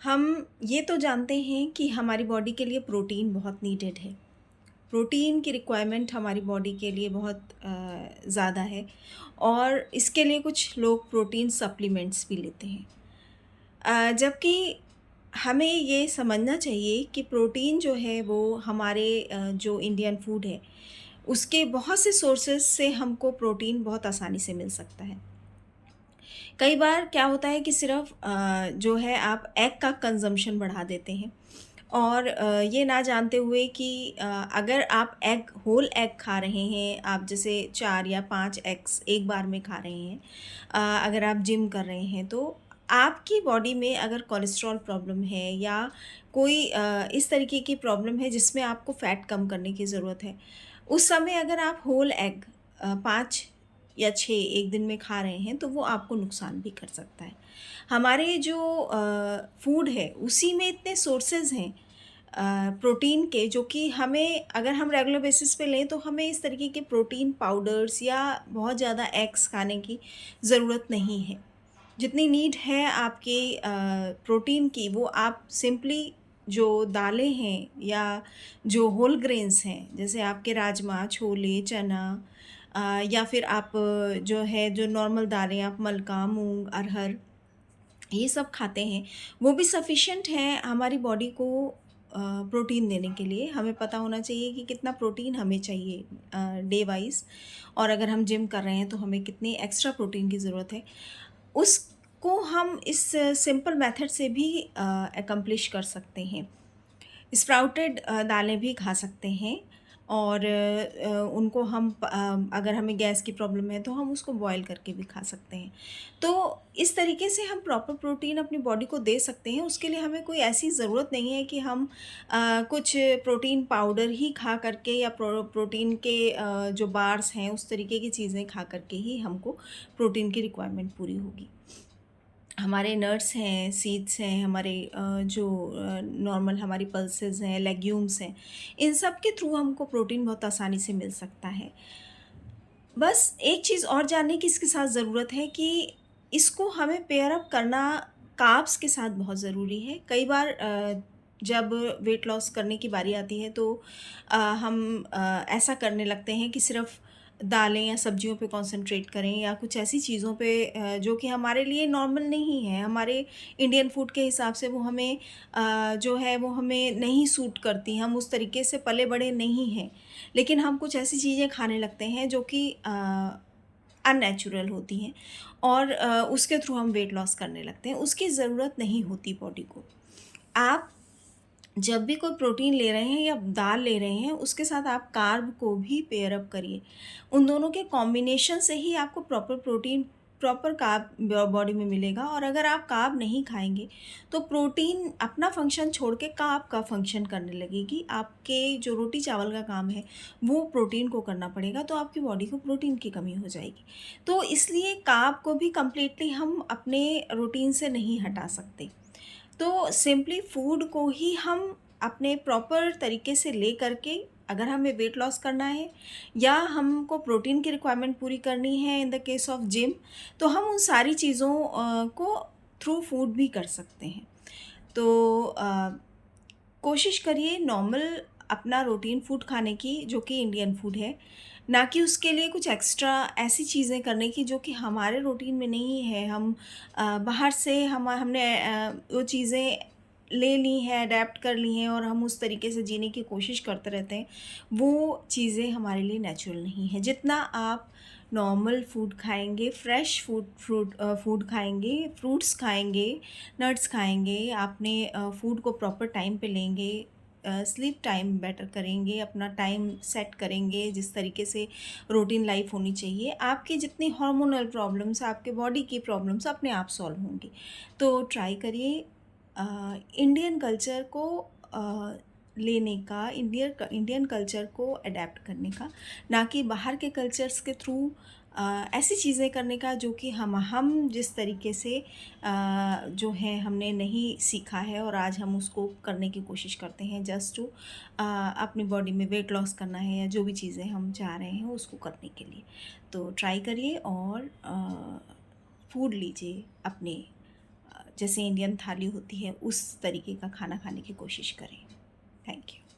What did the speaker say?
हम ये तो जानते हैं कि हमारी बॉडी के लिए प्रोटीन बहुत नीडेड है। प्रोटीन की रिक्वायरमेंट हमारी बॉडी के लिए बहुत ज़्यादा है और इसके लिए कुछ लोग प्रोटीन सप्लीमेंट्स भी लेते हैं। जबकि हमें ये समझना चाहिए कि प्रोटीन जो है वो हमारे जो इंडियन फूड है, उसके बहुत से सोर्सेज़ से हमको प्रोटीन बहुत आसानी से मिल सकता है। कई बार क्या होता है कि सिर्फ़ जो है आप एग का कंज़म्पशन बढ़ा देते हैं और ये ना जानते हुए कि अगर आप होल एग खा रहे हैं, आप जैसे 4 या 5 एग्स एक बार में खा रहे हैं, अगर आप जिम कर रहे हैं, तो आपकी बॉडी में अगर कोलेस्ट्रॉल प्रॉब्लम है या कोई इस तरीके की प्रॉब्लम है जिसमें आपको फ़ैट कम करने की ज़रूरत है, उस समय अगर आप होल एग 5 या 6 एक दिन में खा रहे हैं, तो वो आपको नुकसान भी कर सकता है। हमारे जो फूड है, उसी में इतने सोर्सेज़ हैं प्रोटीन के, जो कि हमें अगर हम रेगुलर बेसिस पे लें, तो हमें इस तरीके के प्रोटीन पाउडर्स या बहुत ज़्यादा एग्स खाने की ज़रूरत नहीं है। जितनी नीड है आपके प्रोटीन की, वो आप सिंपली जो दालें हैं या जो होल ग्रेन्स हैं, जैसे आपके राजमा, छोले, चना, या फिर आप जो है जो नॉर्मल दालें आप मलका, मूँग, अरहर, ये सब खाते हैं, वो भी सफिशिएंट हैं हमारी बॉडी को प्रोटीन देने के लिए। हमें पता होना चाहिए कि कितना प्रोटीन हमें चाहिए डे वाइज़, और अगर हम जिम कर रहे हैं तो हमें कितनी एक्स्ट्रा प्रोटीन की ज़रूरत है। उसको हम इस सिंपल मेथड से भी अकम्प्लिश कर सकते हैं। स्प्राउटेड दालें भी खा सकते हैं और उनको हम अगर हमें गैस की प्रॉब्लम है तो हम उसको बॉयल करके भी खा सकते हैं। तो इस तरीके से हम प्रॉपर प्रोटीन अपनी बॉडी को दे सकते हैं। उसके लिए हमें कोई ऐसी ज़रूरत नहीं है कि हम कुछ प्रोटीन पाउडर ही खा करके या प्रोटीन के जो बार्स हैं उस तरीके की चीज़ें खा करके ही हमको प्रोटीन की रिक्वायरमेंट पूरी होगी। हमारे नट्स हैं, सीड्स हैं, हमारे जो नॉर्मल हमारी पल्सेस हैं, लेग्यूम्स हैं, इन सब के थ्रू हमको प्रोटीन बहुत आसानी से मिल सकता है। बस एक चीज़ और जानने की इसके साथ ज़रूरत है कि इसको हमें पेयर अप करना कार्ब्स के साथ बहुत ज़रूरी है। कई बार जब वेट लॉस करने की बारी आती है तो हम ऐसा करने लगते हैं कि सिर्फ़ दालें या सब्जियों पे कॉन्सन्ट्रेट करें या कुछ ऐसी चीज़ों पे जो कि हमारे लिए नॉर्मल नहीं है। हमारे इंडियन फूड के हिसाब से वो हमें जो है वो हमें नहीं सूट करती, हम उस तरीके से पले-बड़े नहीं हैं। लेकिन हम कुछ ऐसी चीज़ें खाने लगते हैं जो कि अननेचुरल होती हैं और उसके थ्रू हम वेट लॉस करने लगते हैं। उसकी ज़रूरत नहीं होती बॉडी को। आप जब भी कोई प्रोटीन ले रहे हैं या दाल ले रहे हैं, उसके साथ आप कार्ब को भी पेयर अप करिए। उन दोनों के कॉम्बिनेशन से ही आपको proper protein, proper carb body में मिलेगा। और अगर आप कार्ब नहीं खाएँगे, तो प्रोटीन अपना फ़ंक्शन छोड़ के कार्ब का फ़ंक्शन करने लगेगी। आपके जो रोटी-चावल का काम है, वो प्रोटीन को करना पड़ेगा, तो आपकी बॉडी को प्रोटीन की कमी हो जाएगी। तो इसलिए कार्ब को भी कंप्लीटली हम अपने रूटीन से नहीं हटा सकते। तो सिंपली फूड को ही हम अपने प्रॉपर तरीके से ले करके, अगर हमें वेट लॉस करना है या हमको प्रोटीन की रिक्वायरमेंट पूरी करनी है in the case of gym, तो हम उन सारी चीज़ों को थ्रू फूड भी कर सकते हैं। तो कोशिश करिए नॉर्मल अपना रूटीन फूड खाने की, जो कि इंडियन फूड है, ना कि उसके लिए कुछ एक्स्ट्रा ऐसी चीज़ें करने की जो कि हमारे रूटीन में नहीं है। हम बाहर से हमने वो चीज़ें ले ली हैं, अडैप्ट कर ली हैं और हम उस तरीके से जीने की कोशिश करते रहते हैं। वो चीज़ें हमारे लिए नेचुरल नहीं है। जितना आप नॉर्मल फूड खाएँगे, फ्रेश फूड खाएँगे, फ्रूट्स खाएँगे, नट्स खाएँगे, आपने फूड को प्रॉपर टाइम पे लेंगे, स्लीप टाइम बेटर करेंगे, अपना टाइम सेट करेंगे जिस तरीके से रूटीन लाइफ होनी चाहिए, आपकी जितनी हार्मोनल प्रॉब्लम्स, आपके बॉडी की प्रॉब्लम्स अपने आप सॉल्व होंगी। तो ट्राई करिए इंडियन कल्चर को लेने का, इंडियन कल्चर को अडेप्ट करने का, ना कि बाहर के कल्चर्स के थ्रू ऐसी चीज़ें करने का जो कि हम जिस तरीके से जो है हमने नहीं सीखा है और आज हम उसको करने की कोशिश करते हैं जस्ट टू अपनी बॉडी में वेट लॉस करना है या जो भी चीज़ें हम चाह रहे हैं उसको करने के लिए। तो ट्राई करिए और फूड लीजिए अपने जैसे इंडियन थाली होती है उस तरीके का खाना खाने की कोशिश करें। Thank you.